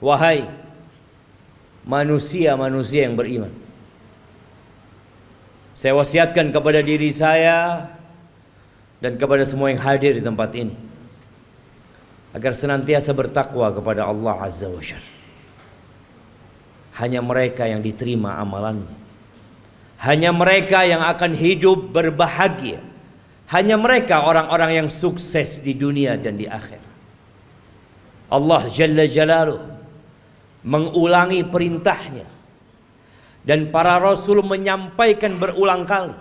Wahai manusia-manusia yang beriman, saya wasiatkan kepada diri saya dan kepada semua yang hadir di tempat ini agar senantiasa bertakwa kepada Allah Azza wa Jalla. Hanya mereka yang diterima amalannya, hanya mereka yang akan hidup berbahagia, hanya mereka orang-orang yang sukses di dunia dan di akhirat. Allah Jalla Jalaluh mengulangi perintahnya, dan para rasul menyampaikan berulang kali,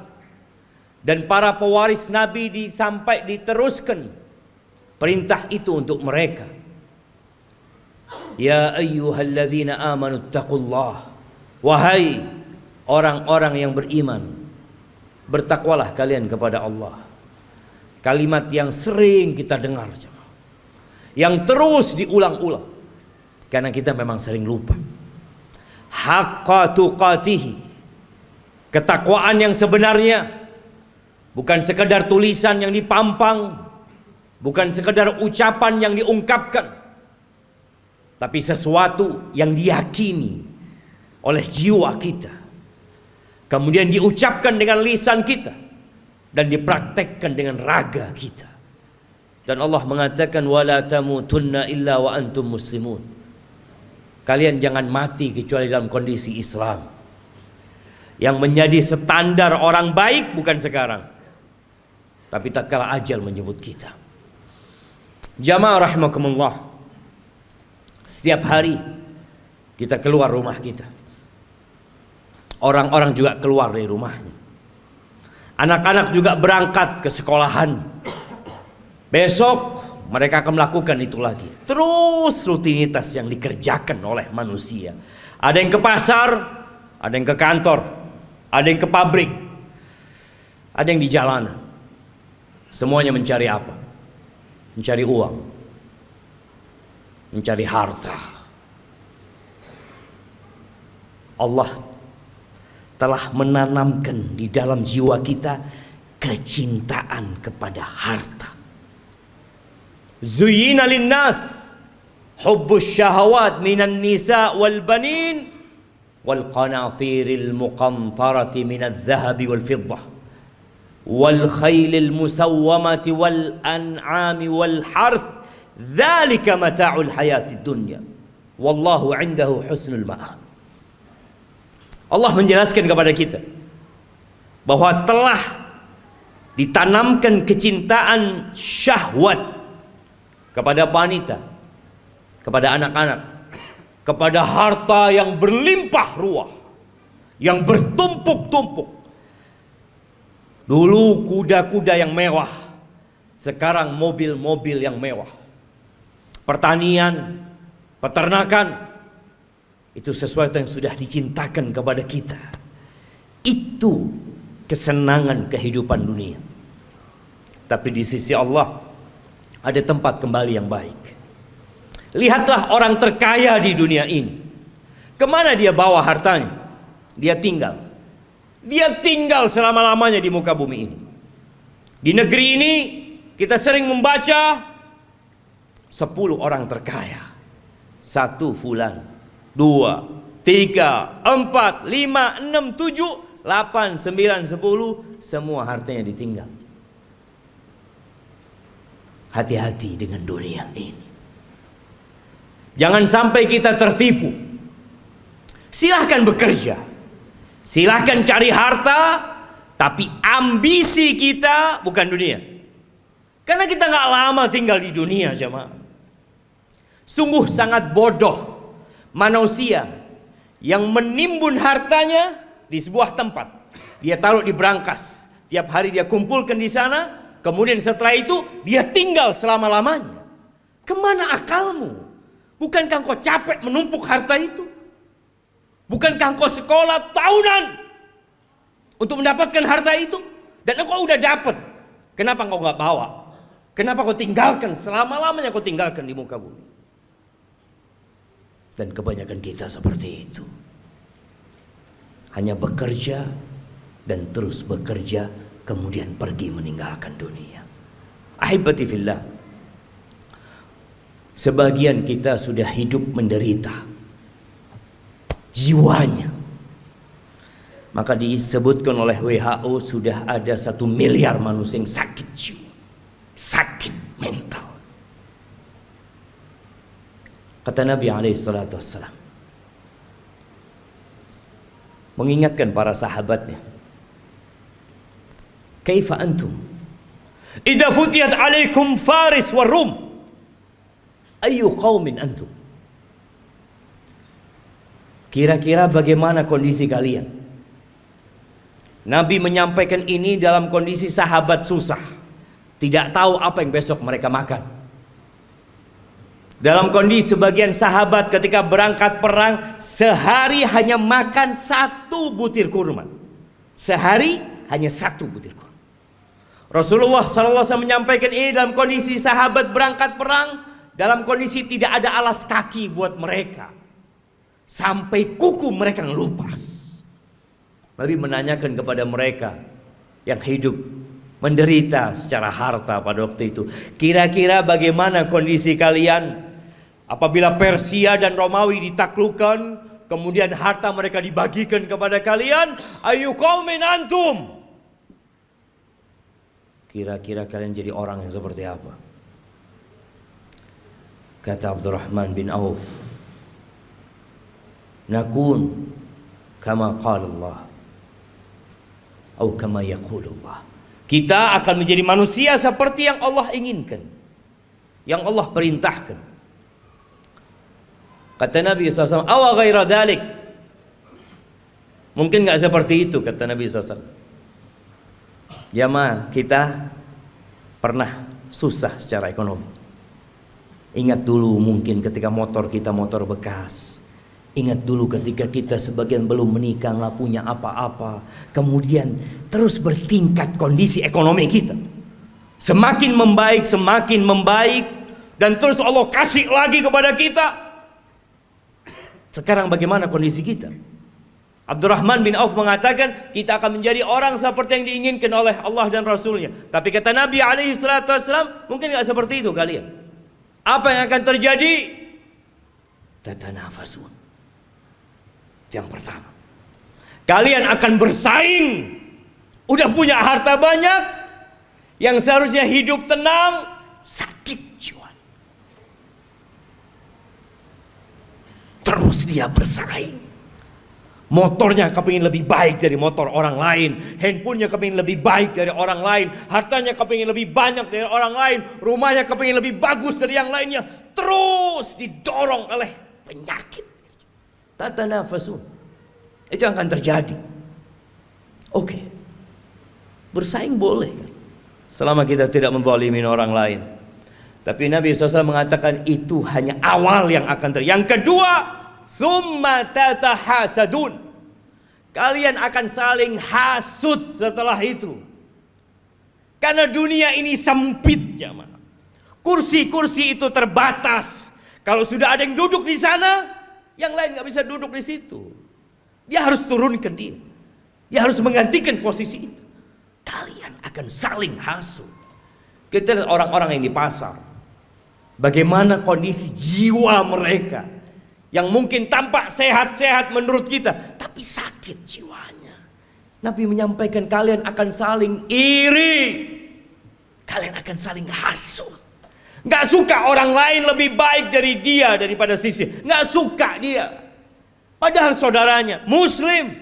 dan para pewaris Nabi diteruskan perintah itu untuk mereka. Ya ayyuhalladzina amanu taqullah, wahai orang-orang yang beriman, bertakwalah kalian kepada Allah. Kalimat yang sering kita dengar, yang terus diulang-ulang, karena kita memang sering lupa. Haqqa tuqatihi, ketakwaan yang sebenarnya bukan sekedar tulisan yang dipampang, bukan sekedar ucapan yang diungkapkan, tapi sesuatu yang diyakini oleh jiwa kita, kemudian diucapkan dengan lisan kita, dan dipraktekkan dengan raga kita. Dan Allah mengatakan wala tamutunna illa wa antum muslimun. Kalian jangan mati kecuali dalam kondisi Islam. Yang menjadi standar orang baik bukan sekarang, tapi tatkala ajal menyebut kita. Jamaah rahimakumullah, setiap hari kita keluar rumah kita, orang-orang juga keluar dari rumahnya, anak-anak juga berangkat ke sekolahan. Besok mereka akan melakukan itu lagi. Terus rutinitas yang dikerjakan oleh manusia. Ada yang ke pasar, ada yang ke kantor, ada yang ke pabrik, ada yang di jalanan. Semuanya mencari apa? Mencari uang, mencari harta. Allah telah menanamkan di dalam jiwa kita kecintaan kepada harta. Zuyyina linnas hubbus syahawat minan nisa wal banin wal qanatiril muqantarati minadh dhahabi wal fiddah wal khaylil musawwamati wal an'ami wal harth dzalika mata'ul hayatid dunya wallahu 'indahu husnul ma'ab. Allah menjelaskan kepada kita bahwa telah ditanamkan kecintaan syahwat kepada wanita, kepada anak-anak, kepada harta yang berlimpah ruah, yang bertumpuk-tumpuk. Dulu kuda-kuda yang mewah, sekarang mobil-mobil yang mewah. Pertanian, peternakan, itu sesuatu yang sudah dicintakan kepada kita. Itu kesenangan kehidupan dunia. Tapi di sisi Allah ada tempat kembali yang baik. Lihatlah orang terkaya di dunia ini. Kemana dia bawa hartanya? Dia tinggal. Dia tinggal selama-lamanya di muka bumi ini. Di negeri ini kita sering membaca 10 orang terkaya. 1 fulan, 2, 3, 4, 5, 6, 7, 8, 9, 10, semua hartanya ditinggal. Hati-hati dengan dunia ini. Jangan sampai kita tertipu. Silahkan bekerja, silahkan cari harta, tapi ambisi kita bukan dunia. Karena kita gak lama tinggal di dunia, jemaah. Sungguh sangat bodoh manusia yang menimbun hartanya di sebuah tempat. Dia taruh di brankas, tiap hari dia kumpulkan di sana. Kemudian setelah itu dia tinggal selama-lamanya. Kemana akalmu? Bukankah engkau capek menumpuk harta itu? Bukankah engkau sekolah tahunan untuk mendapatkan harta itu? Dan engkau udah dapat. Kenapa engkau gak bawa? Kenapa kau tinggalkan? Selama-lamanya kau tinggalkan di muka bumi. Dan kebanyakan kita seperti itu. Hanya bekerja dan terus bekerja, kemudian pergi meninggalkan dunia. Ahibati fillah, Sebagian kita sudah hidup menderita jiwanya. Maka disebutkan oleh WHO sudah ada 1 miliar manusia yang sakit jiwa, sakit mental. Kata Nabi SAW mengingatkan para sahabatnya, kaifa antum idza futiyat alaikum Faris wa Rum, ayu qaumin antum? Kira-kira bagaimana kondisi kalian? Nabi menyampaikan ini dalam kondisi sahabat susah, tidak tahu apa yang besok mereka makan. Dalam kondisi sebagian sahabat ketika berangkat perang, sehari hanya makan 1 butir kurma. Sehari hanya 1 butir kurma. Rasulullah SAW menyampaikan ini dalam kondisi sahabat berangkat perang, dalam kondisi tidak ada alas kaki buat mereka, sampai kuku mereka ngelupas. Nabi menanyakan kepada mereka yang hidup menderita secara harta pada waktu itu, kira-kira bagaimana kondisi kalian apabila Persia dan Romawi ditaklukkan, kemudian harta mereka dibagikan kepada kalian? Ayu qaumin antum? Kira-kira kalian jadi orang yang seperti apa? Kata Abdurrahman bin Auf, nakun kama qala Allah atau kama yaqulullah. Kita akan menjadi manusia seperti yang Allah inginkan, yang Allah perintahkan. Kata Nabi SAW, awa ghaira dhalik, mungkin gak seperti itu, kata Nabi SAW. Jamaah, kita pernah susah secara ekonomi. Ingat dulu mungkin ketika motor kita motor bekas. Ingat dulu ketika kita sebagian belum menikah, gak punya apa-apa. Kemudian terus bertingkat kondisi ekonomi kita. Semakin membaik. Dan terus Allah kasih lagi kepada kita. Sekarang bagaimana kondisi kita? Abdurrahman bin Auf mengatakan kita akan menjadi orang seperti yang diinginkan oleh Allah dan Rasulnya. Tapi kata Nabi SAW, mungkin gak seperti itu kalian. Apa yang akan terjadi? Tatanafasun. Yang pertama, kalian akan bersaing. Udah punya harta banyak, yang seharusnya hidup tenang, sakit jiwa. Terus dia bersaing. Motornya kepingin lebih baik dari motor orang lain, handphonenya kepingin lebih baik dari orang lain, hartanya kepingin lebih banyak dari orang lain, rumahnya kepingin lebih bagus dari yang lainnya. Terus didorong oleh penyakit. Tatanafasun. Itu yang akan terjadi. Oke. Bersaing boleh kan? Selama kita tidak menzalimi orang lain. Tapi Nabi SAW mengatakan itu hanya awal yang akan terjadi. Yang kedua, thumma tatahasadun. Kalian akan saling hasut setelah itu. Karena dunia ini sempit, jamaah. Kursi-kursi itu terbatas. Kalau sudah ada yang duduk di sana, yang lain nggak bisa duduk di situ. Dia harus turunkan dia. Dia harus menggantikan posisi itu. Kalian akan saling hasut. Kita lihat orang-orang yang di pasar. Bagaimana kondisi jiwa mereka. Yang mungkin tampak sehat-sehat menurut kita, tapi sakit jiwanya. Nabi menyampaikan kalian akan saling iri. Kalian akan saling hasut. Gak suka orang lain lebih baik dari dia daripada sisi. Gak suka dia. Padahal saudaranya Muslim,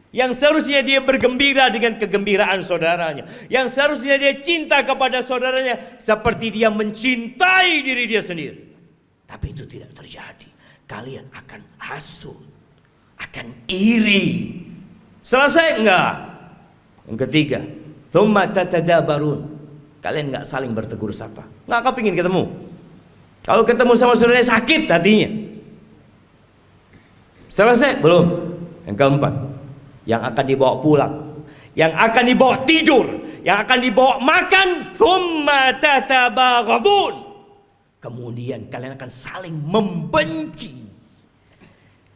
yang seharusnya dia bergembira dengan kegembiraan saudaranya, yang seharusnya dia cinta kepada saudaranya seperti dia mencintai diri dia sendiri. Tapi itu tidak terjadi. Kalian akan hasut, akan iri. Selesai enggak? Yang ketiga, thumma tatadabarun. Kalian enggak saling bertegur sapa. Enggak kepingin ketemu. Kalau ketemu sama saudaranya sakit hatinya. Selesai? Belum. Yang keempat, yang akan dibawa pulang, yang akan dibawa tidur, yang akan dibawa makan, thumma tatabaghadun. Kemudian kalian akan saling membenci.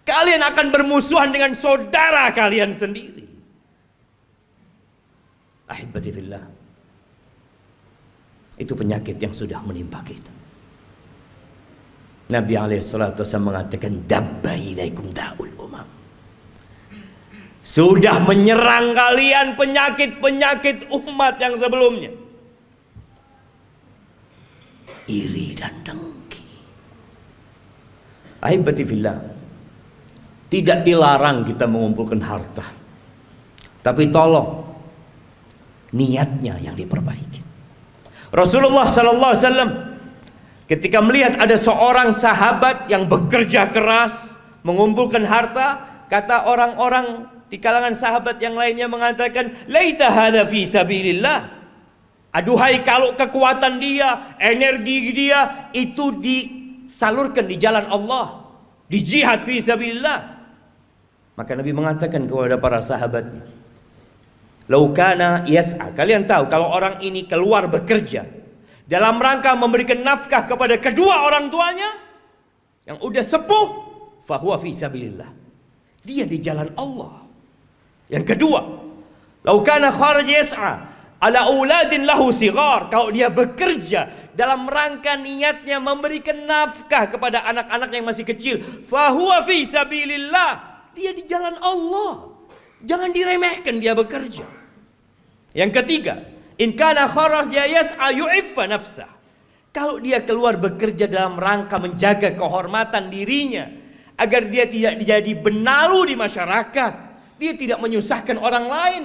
Kalian akan bermusuhan dengan saudara kalian sendiri. Ahibati fillah. Itu penyakit yang sudah menimpa kita. Nabi alaihissalatu wassalam mengatakan, dabba ilaikum da'ul umam. Sudah menyerang kalian penyakit-penyakit umat yang sebelumnya. Iri dan dengki. Ahibati fillah, tidak dilarang kita mengumpulkan harta, tapi tolong niatnya yang diperbaiki. Rasulullah sallallahu alaihi wasallam ketika melihat ada seorang sahabat yang bekerja keras mengumpulkan harta, kata orang-orang di kalangan sahabat yang lainnya mengatakan, laita hadza fi sabilillah. Aduhai kalau kekuatan dia, energi dia itu disalurkan di jalan Allah, di jihad fi sabilillah. Maka Nabi mengatakan kepada para sahabatnya, lau kana yas'a, kalian tahu kalau orang ini keluar bekerja dalam rangka memberikan nafkah kepada kedua orang tuanya yang udah sepuh, fahuwa fi sabilillah, dia di jalan Allah. Yang kedua, lau kana kharaj yas'a ala auladin lahu sigar, kalau dia bekerja dalam rangka niatnya memberikan nafkah kepada anak-anak yang masih kecil, fahuwa fi sabilillah, dia di jalan Allah. Jangan diremehkan dia bekerja. Yang ketiga, in kana kharaja yas'a yu'iffa nafsah, kalau dia keluar bekerja dalam rangka menjaga kehormatan dirinya agar dia tidak jadi benalu di masyarakat, dia tidak menyusahkan orang lain,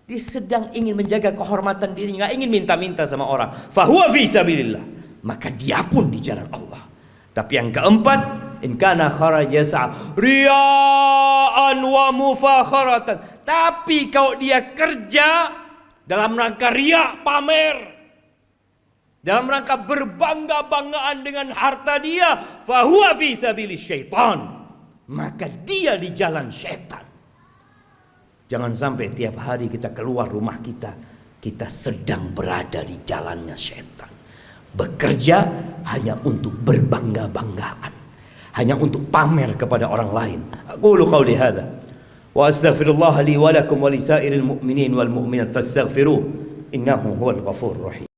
dia sedang ingin menjaga kehormatan dirinya, nggak ingin minta-minta sama orang, fahuwa fi sabilillah, maka dia pun di jalan Allah. Tapi yang keempat, in kana kharaja yas'a riya'an wa mufakharatan, tapi kalau dia kerja dalam rangka riya, pamer, dalam rangka berbangga-banggaan dengan harta dia, fahuwa fi sabilis syaitan, maka dia di jalan syaitan. Jangan sampai tiap hari kita keluar rumah kita sedang berada di jalannya syaitan. Bekerja hanya untuk berbangga-banggaan, hanya untuk pamer kepada orang lain. Aqulu qawli hadza wa astaghfirullah li wa lakum wa lisairil mu'minin wal mu'minat fastaghfiruh innahu huwal ghafurur rahim.